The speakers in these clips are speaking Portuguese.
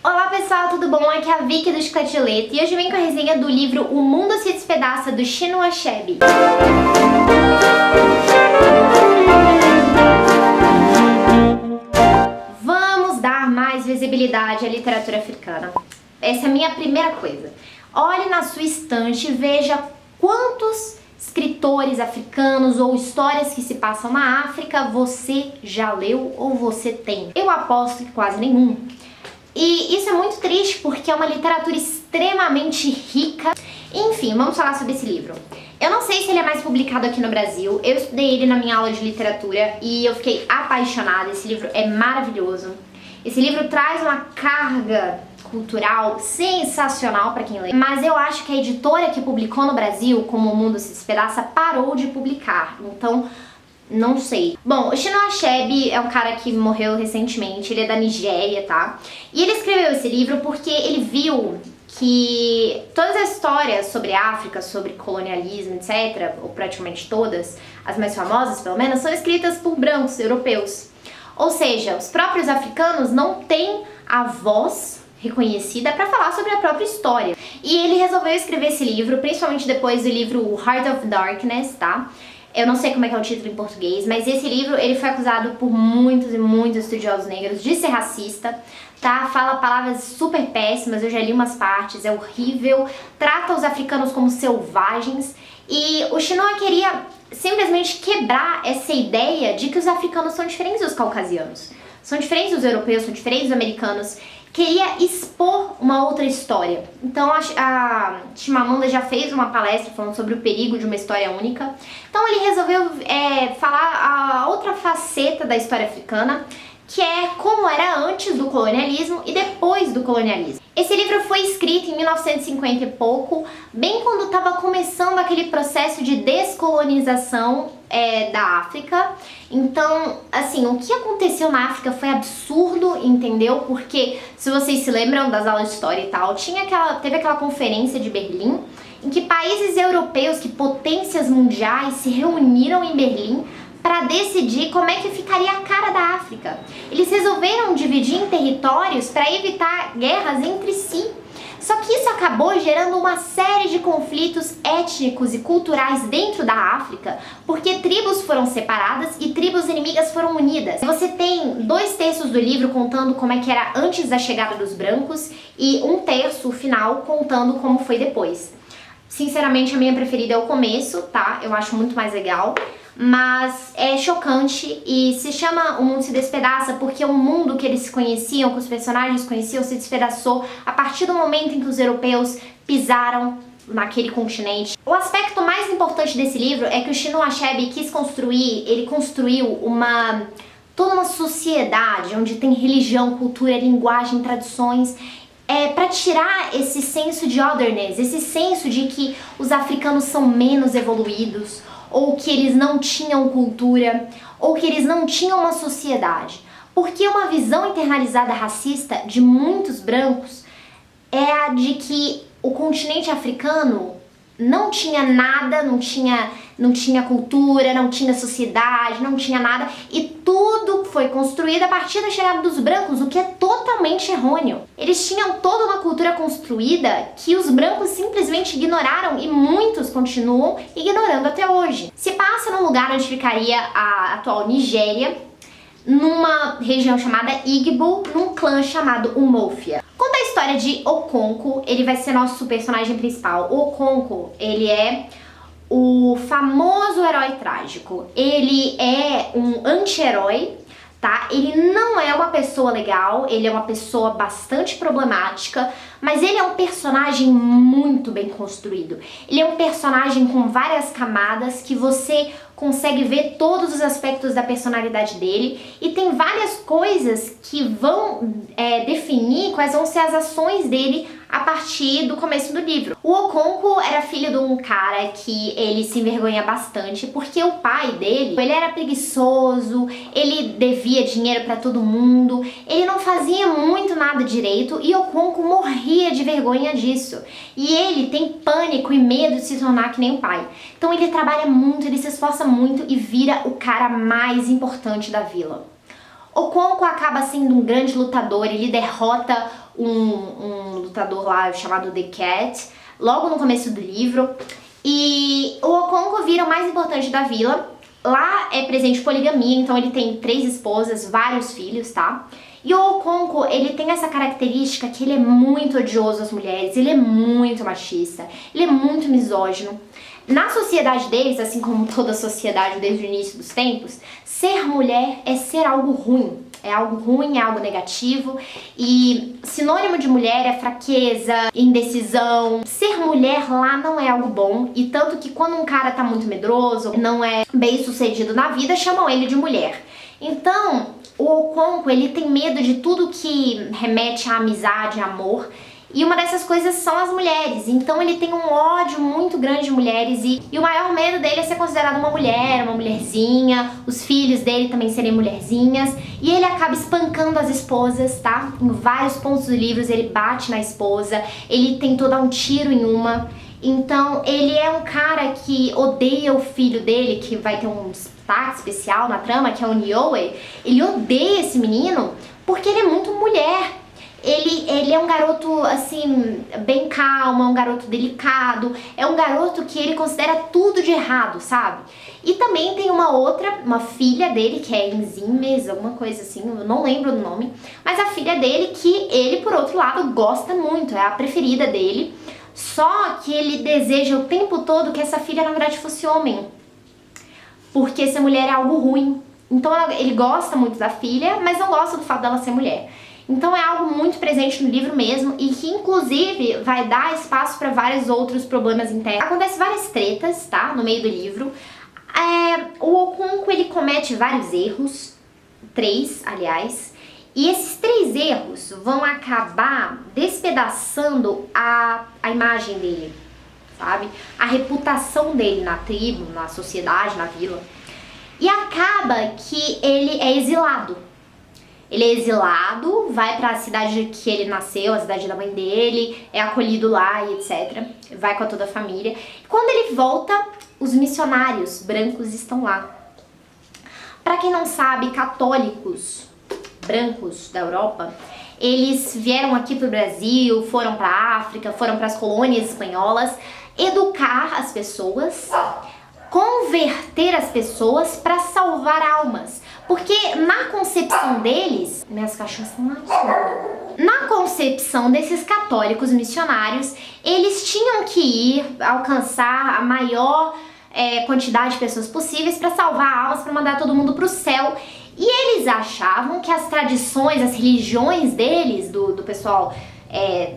Olá pessoal, tudo bom? Aqui é a Vicky do Chiclete de Letra e hoje eu venho com a resenha do livro O Mundo se Despedaça, do Chinua Achebe. Vamos dar mais visibilidade à literatura africana. Essa é a minha primeira coisa. Olhe na sua estante e veja quantos escritores africanos ou histórias que se passam na África você já leu ou você tem. Eu aposto que quase nenhum. E isso é muito triste porque é uma literatura extremamente rica. Enfim, vamos falar sobre esse livro. Eu não sei se ele é mais publicado aqui no Brasil. Eu estudei ele na minha aula de literatura e eu fiquei apaixonada. Esse livro é maravilhoso. Esse livro traz uma carga cultural sensacional para quem lê. Mas eu acho que a editora que publicou no Brasil, como O Mundo se Despedaça, parou de publicar. Então, não sei. Bom, o Chinua Achebe é um cara que morreu recentemente, ele é da Nigéria, tá? E ele escreveu esse livro porque ele viu que todas as histórias sobre África, sobre colonialismo, etc., ou praticamente todas, as mais famosas pelo menos, são escritas por brancos europeus. Ou seja, os próprios africanos não têm a voz reconhecida para falar sobre a própria história. E ele resolveu escrever esse livro, principalmente depois do livro Heart of Darkness, tá? Eu não sei como é que é o título em português, mas esse livro ele foi acusado por muitos e muitos estudiosos negros de ser racista, tá? Fala palavras super péssimas, eu já li umas partes, é horrível, trata os africanos como selvagens e o Chinua queria simplesmente quebrar essa ideia de que os africanos são diferentes dos caucasianos, são diferentes dos europeus, são diferentes dos americanos. Queria expor uma outra história. Então a Chimamanda já fez uma palestra falando sobre o perigo de uma história única. Então ele resolveu falar a outra faceta da história africana, que é como era antes do colonialismo e depois do colonialismo. Esse livro foi escrito em 1950 e pouco, bem quando estava começando aquele processo de descolonização da África. Então, assim, o que aconteceu na África foi absurdo, entendeu? Porque, se vocês se lembram das aulas de história e tal, teve aquela conferência de Berlim, em que países europeus, que potências mundiais, se reuniram em Berlim para decidir como é que ficaria a cara da África. Eles resolveram dividir em territórios para evitar guerras entre si. Só que isso acabou gerando uma série de conflitos étnicos e culturais dentro da África, porque tribos foram separadas e tribos inimigas foram unidas. Você tem 2/3 do livro contando como é que era antes da chegada dos brancos e 1/3 final contando como foi depois. Sinceramente, a minha preferida é o começo, tá? Eu acho muito mais legal. Mas é chocante e se chama O Mundo se Despedaça porque o mundo que eles se conheciam, que os personagens conheciam, se despedaçou a partir do momento em que os europeus pisaram naquele continente. O aspecto mais importante desse livro é que o Chinua Achebe ele construiu toda uma sociedade onde tem religião, cultura, linguagem, tradições, para tirar esse senso de otherness, esse senso de que os africanos são menos evoluídos, ou que eles não tinham cultura, ou que eles não tinham uma sociedade. Porque uma visão internalizada racista de muitos brancos é a de que o continente africano não tinha nada, não tinha cultura, não tinha sociedade, não tinha nada, e tudo foi construído a partir da chegada dos brancos, o que é totalmente errôneo. Eles tinham toda uma cultura construída que os brancos simplesmente ignoraram e muitos continuam ignorando até hoje. Se passa num lugar onde ficaria a atual Nigéria, numa região chamada Igbo, num clã chamado Umofia. Conta a história de Okonkwo, ele vai ser nosso personagem principal. O Okonkwo, ele é o famoso herói trágico. Ele é um anti-herói, tá? Ele não é uma pessoa legal, ele é uma pessoa bastante problemática, mas ele é um personagem muito bem construído. Ele é um personagem com várias camadas que você consegue ver todos os aspectos da personalidade dele e tem várias coisas que vão definir quais vão ser as ações dele a partir do começo do livro. O Okonkwo era filho de um cara que ele se envergonha bastante porque o pai dele, ele era preguiçoso, ele devia dinheiro pra todo mundo, ele não fazia muito nada direito e Okonkwo morria de vergonha disso. E ele tem pânico e medo de se tornar que nem o pai. Então ele trabalha muito, ele se esforça muito e vira o cara mais importante da vila. Okonkwo acaba sendo um grande lutador, ele derrota um lutador lá chamado The Cat, logo no começo do livro. E o Okonkwo vira o mais importante da vila. Lá é presente poligamia, então ele tem 3 esposas, vários filhos, tá? E o Okonkwo, ele tem essa característica que ele é muito odioso às mulheres, ele é muito machista, ele é muito misógino. Na sociedade deles, assim como toda a sociedade desde o início dos tempos, ser mulher é ser algo ruim. É algo ruim, é algo negativo, e sinônimo de mulher é fraqueza, indecisão. Ser mulher lá não é algo bom, e tanto que quando um cara tá muito medroso, não é bem sucedido na vida, chamam ele de mulher. Então, o Okonkwo, ele tem medo de tudo que remete à amizade, amor, e uma dessas coisas são as mulheres. Então ele tem um ódio muito grande de mulheres e o maior medo dele é ser considerado uma mulher, uma mulherzinha, os filhos dele também serem mulherzinhas, e ele acaba espancando as esposas, tá? Em vários pontos do livro ele bate na esposa, ele tentou dar um tiro em uma. Então ele é um cara que odeia o filho dele, que vai ter um destaque especial na trama, que é o Nyoue. Ele odeia esse menino porque ele é muito mulher. Ele é um garoto, assim, bem calmo, é um garoto delicado, é um garoto que ele considera tudo de errado, sabe? E também tem uma filha dele, que é Enzimes, alguma coisa assim, eu não lembro o nome, mas a filha dele que ele, por outro lado, gosta muito, é a preferida dele, só que ele deseja o tempo todo que essa filha, na verdade, fosse homem, porque ser mulher é algo ruim. Então ele gosta muito da filha, mas não gosta do fato dela ser mulher. Então é algo muito presente no livro mesmo e que inclusive vai dar espaço para vários outros problemas internos. Acontece várias tretas, tá? No meio do livro. O Okonkwo, ele comete vários erros, 3, aliás, e esses 3 erros vão acabar despedaçando a imagem dele, sabe? A reputação dele na tribo, na sociedade, na vila. E acaba que ele é exilado. Ele é exilado, vai para a cidade que ele nasceu, a cidade da mãe dele, é acolhido lá e etc. Vai com toda a família. E quando ele volta, os missionários brancos estão lá. Para quem não sabe, católicos brancos da Europa, eles vieram aqui pro Brasil, foram para a África, foram para as colônias espanholas, educar as pessoas, converter as pessoas para salvar almas. Porque na concepção deles, minhas cachorras estão lá. Na concepção desses católicos missionários, eles tinham que ir alcançar a maior quantidade de pessoas possíveis para salvar almas, para mandar todo mundo para o céu. E eles achavam que as tradições, as religiões deles, do pessoal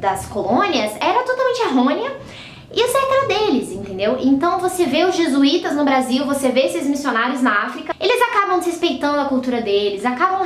das colônias, era totalmente errônea. E o certo era deles, entendeu? Então você vê os jesuítas no Brasil, você vê esses missionários na África, eles acabam desrespeitando a cultura deles, acabam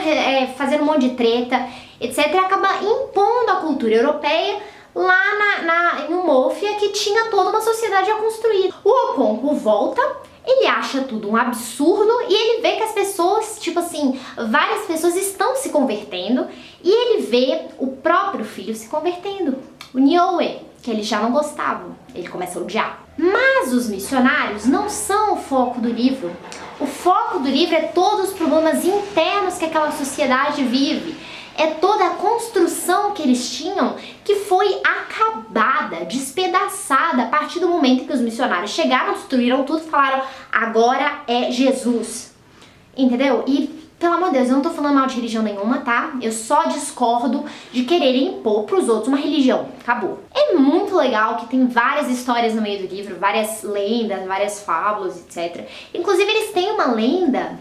fazendo um monte de treta, etc. E acabam impondo a cultura europeia lá em Umofia, que tinha toda uma sociedade a construir. O Okonkwo volta, ele acha tudo um absurdo e ele vê que as pessoas, tipo assim, várias pessoas estão se convertendo e ele vê o próprio filho se convertendo, o Nyoue, que eles já não gostavam, ele começa a odiar. Mas os missionários não são o foco do livro. O foco do livro é todos os problemas internos que aquela sociedade vive. É toda a construção que eles tinham que foi acabada, despedaçada a partir do momento em que os missionários chegaram, destruíram tudo e falaram: agora é Jesus. Entendeu? E pelo amor de Deus, eu não tô falando mal de religião nenhuma, tá? Eu só discordo de quererem impor pros outros uma religião. Acabou. É muito legal que tem várias histórias no meio do livro, várias lendas, várias fábulas, etc. Inclusive, eles têm uma lenda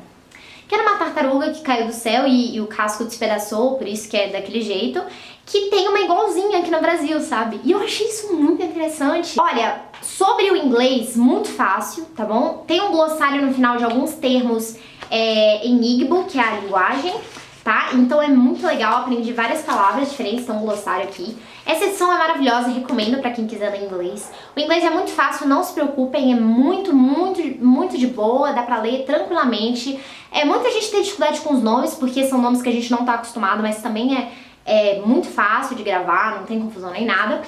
que era uma tartaruga que caiu do céu e o casco despedaçou, por isso que é daquele jeito, que tem uma igualzinha aqui no Brasil, sabe? E eu achei isso muito interessante. Olha, sobre o inglês, muito fácil, tá bom? Tem um glossário no final de alguns termos em Igbo, que é a linguagem, tá? Então é muito legal, aprendi várias palavras diferentes, tem um glossário aqui. Essa edição é maravilhosa, recomendo pra quem quiser ler inglês. O inglês é muito fácil, não se preocupem, é muito, muito, muito de boa, dá pra ler tranquilamente. Muita gente tem dificuldade com os nomes, porque são nomes que a gente não tá acostumado, mas também é muito fácil de gravar, não tem confusão nem nada.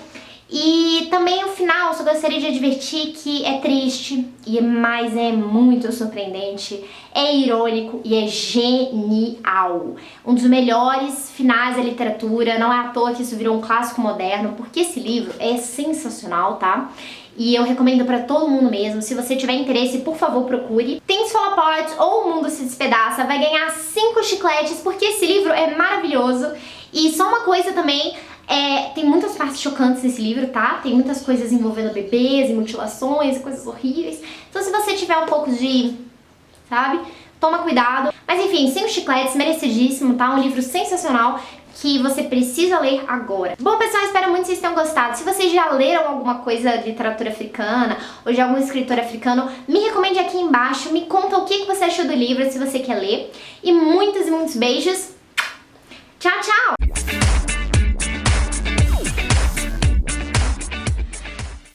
E também o final, só gostaria de advertir que é triste, mas é muito surpreendente, é irônico e é genial. Um dos melhores finais da literatura, não é à toa que isso virou um clássico moderno, porque esse livro é sensacional, tá? E eu recomendo pra todo mundo mesmo. Se você tiver interesse, por favor, procure. Things Fall Apart ou O Mundo Se Despedaça vai ganhar 5 chicletes, porque esse livro é maravilhoso. E só uma coisa também, tem muitas partes chocantes nesse livro, tá? Tem muitas coisas envolvendo bebês e mutilações e coisas horríveis. Então se você tiver um pouco de, sabe, toma cuidado. Mas enfim, 5 chicletes, merecidíssimo, tá? Um livro sensacional que você precisa ler agora. Bom, pessoal, espero muito que vocês tenham gostado. Se vocês já leram alguma coisa de literatura africana ou de algum escritor africano, me recomende aqui embaixo, me conta o que você achou do livro, se você quer ler. E muitos beijos. Tchau, tchau!